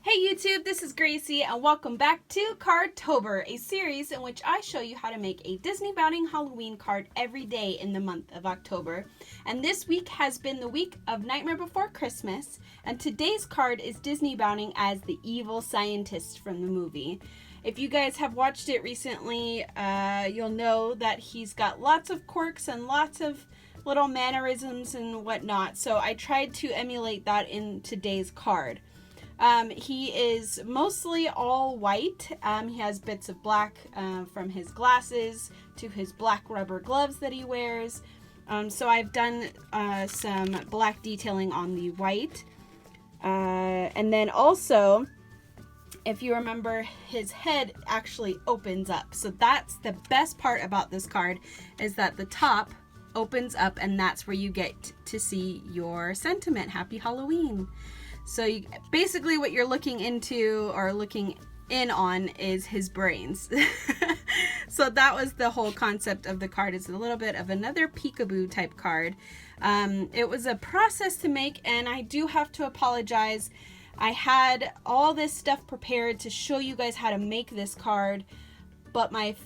Hey YouTube, this is Gracie and welcome back to Card-tober, a series in which I show you how to make a Disneybounding Halloween card every day in the month of October. And this week has been the week of Nightmare Before Christmas, and today's card is Disneybounding as the evil scientist from the movie. If you guys have watched it recently, you'll know that he's got lots of quirks and lots of little mannerisms and whatnot, so I tried to emulate that in today's card. He is mostly all white. He has bits of black from his glasses to his black rubber gloves that he wears. So I've done some black detailing on the white. And then also, if you remember, his head actually opens up. So that's the best part about this card, is that the top opens up and that's where you get to see your sentiment, Happy Halloween. So basically what you're looking into or looking in on is his brains. So that was the whole concept of the card. It's a little bit of another peekaboo type card. It was a process to make, and I do have to apologize. I had all this stuff prepared to show you guys how to make this card, but my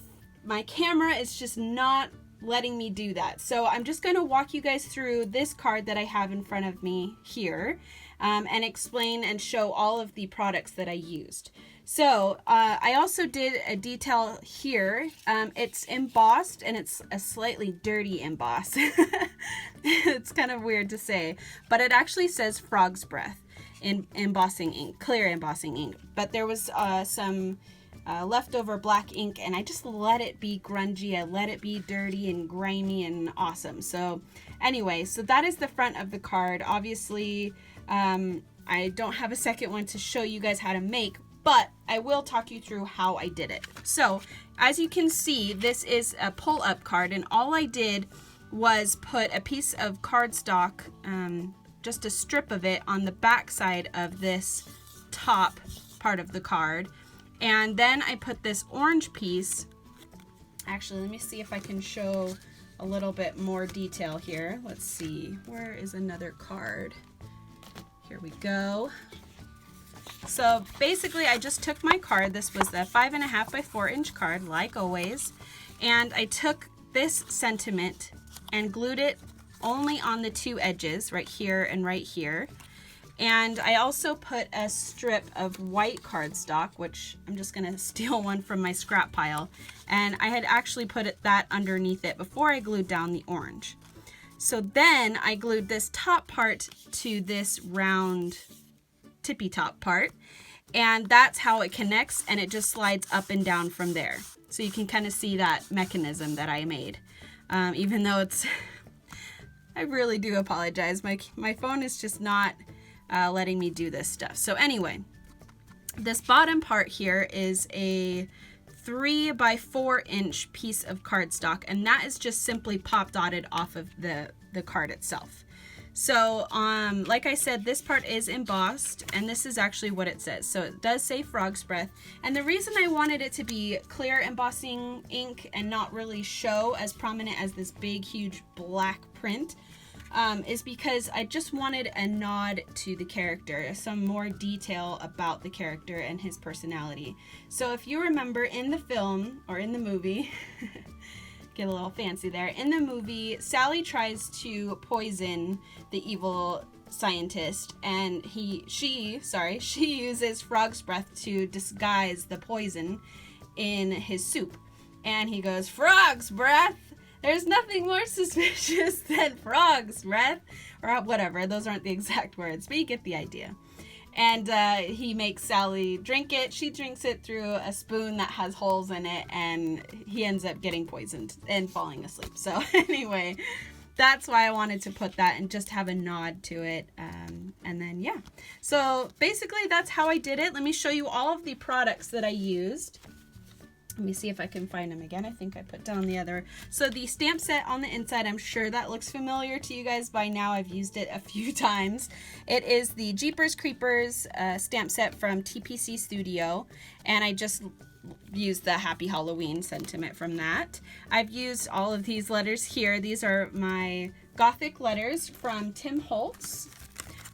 camera is just not letting me do that. So I'm just going to walk you guys through this card that I have in front of me here. And explain and show all of the products that I used. So I also did a detail here. It's embossed, and it's a slightly dirty emboss. It's kind of weird to say, but it actually says Frog's Breath in embossing ink, clear embossing ink. But there was some leftover black ink, and I just let it be grungy. I let it be dirty and grimy and awesome. So anyway, so that is the front of the card. Obviously, I don't have a second one to show you guys how to make, but I will talk you through how I did it. So as you can see, this is a pull-up card, and all I did was put a piece of cardstock, just a strip of it, on the back side of this top part of the card. And then I put this orange piece. Actually, let me see if I can show a little bit more detail here. Let's see, where is another card? Here we go. So basically I just took my card. This was the 5.5 by 4 inch card, like always. And I took this sentiment and glued it only on the two edges, right here and right here. And I also put a strip of white cardstock, which I'm just gonna steal one from my scrap pile. And I had actually put that underneath it before I glued down the orange. So then I glued this top part to this round tippy top part, and that's how it connects, and it just slides up and down from there. So you can kind of see that mechanism that I made. Even though it's, I really do apologize. My phone is just not letting me do this stuff. So anyway, this bottom part here is a 3 by 4 inch piece of cardstock, and that is just simply pop dotted off of the card itself. So like I said, this part is embossed, and this is actually what it says. So it does say Frog's Breath, and the reason I wanted it to be clear embossing ink and not really show as prominent as this big huge black print is because I just wanted a nod to the character, some more detail about the character and his personality. So if you remember in the film, or in the movie, get a little fancy there, in the movie, Sally tries to poison the evil scientist, and she uses Frog's Breath to disguise the poison in his soup. And he goes, "Frog's Breath! There's nothing more suspicious than frog's breath," or whatever. Those aren't the exact words, but you get the idea. And he makes Sally drink it. She drinks it through a spoon that has holes in it, and he ends up getting poisoned and falling asleep. So anyway, that's why I wanted to put that and just have a nod to it. And then, yeah. So basically, that's how I did it. Let me show you all of the products that I used. Let me see if I can find them again. I think I put down the other. So the stamp set on the inside, I'm sure that looks familiar to you guys by now. I've used it a few times. It is the Jeepers Creepers stamp set from TPC Studio, and I just used the Happy Halloween sentiment from that. I've used all of these letters here. These are my Gothic letters from Holtz.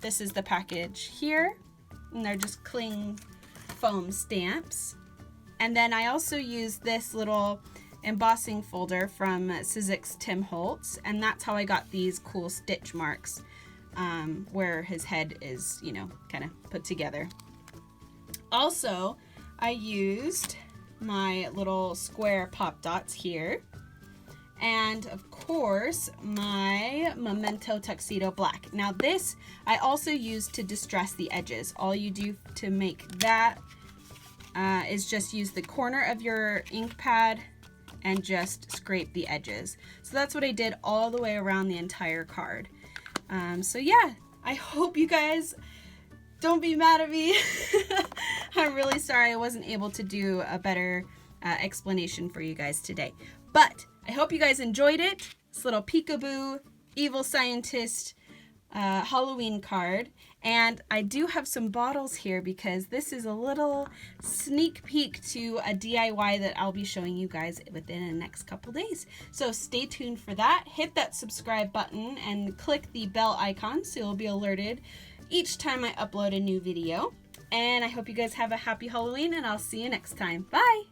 This is the package here. and they're just cling foam stamps. And then I also used this little embossing folder from Sizzix Tim Holtz, and that's how I got these cool stitch marks where his head is, you know, kind of put together. Also, I used my little square pop dots here, and of course my Memento Tuxedo Black. Now this I also used to distress the edges. All you do to make that is just use the corner of your ink pad and just scrape the edges. So that's what I did all the way around the entire card. So yeah, I hope you guys don't be mad at me. I'm really sorry I wasn't able to do a better explanation for you guys today. But I hope you guys enjoyed it. This little peekaboo evil scientist Halloween card. And I do have some bottles here because this is a little sneak peek to a DIY that I'll be showing you guys within the next couple days. So stay tuned for that. Hit that subscribe button and click the bell icon so you'll be alerted each time I upload a new video. And I hope you guys have a happy Halloween, and I'll see you next time. Bye!